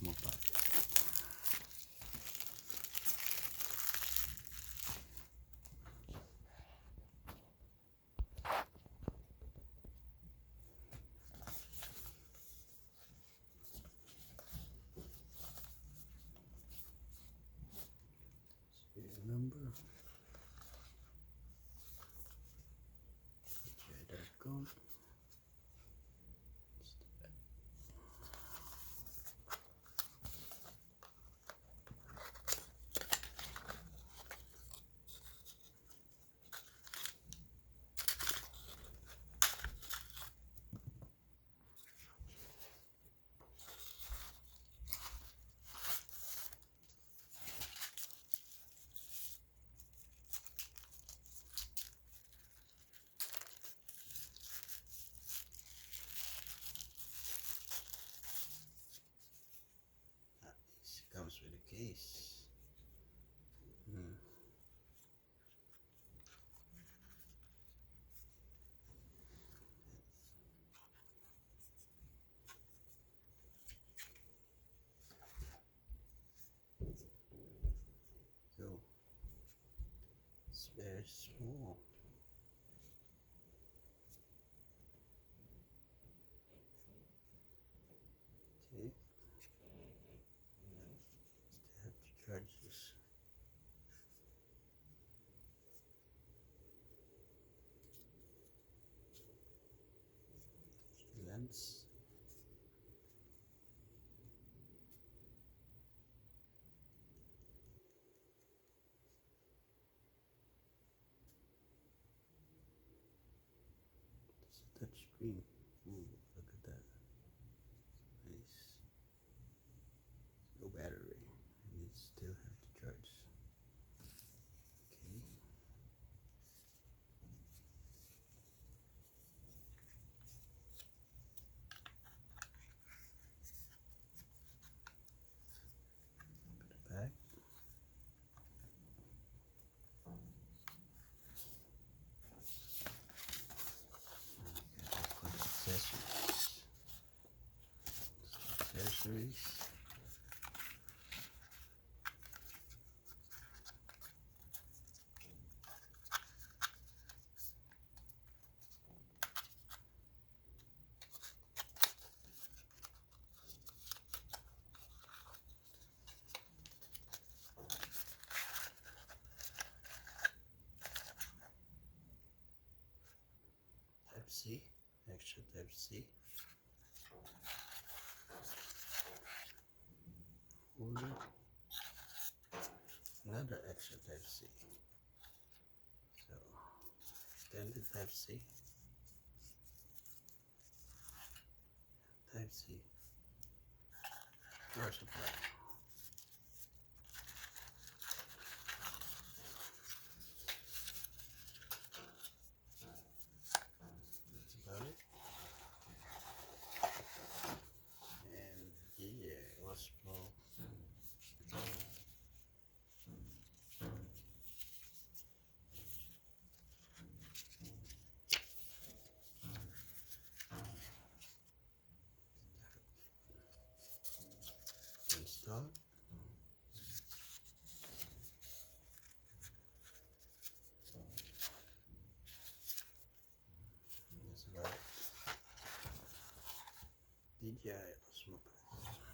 Osmopath. Serial number. DJI.com. This comes with a case. So it's very small. Okay. Still have to charge this. Lens. It's a touch screen. Ooh, look at that. Nice. No battery. And it still have to charge. Okay. Put it back. Put accessories. Accessories. Type C. Extra Type C. Holder. Another extra Type C. So extended Type C. Type C. Power supply. That's about it. And yeah, Osmo. Install. That's about it. DJI Osmo.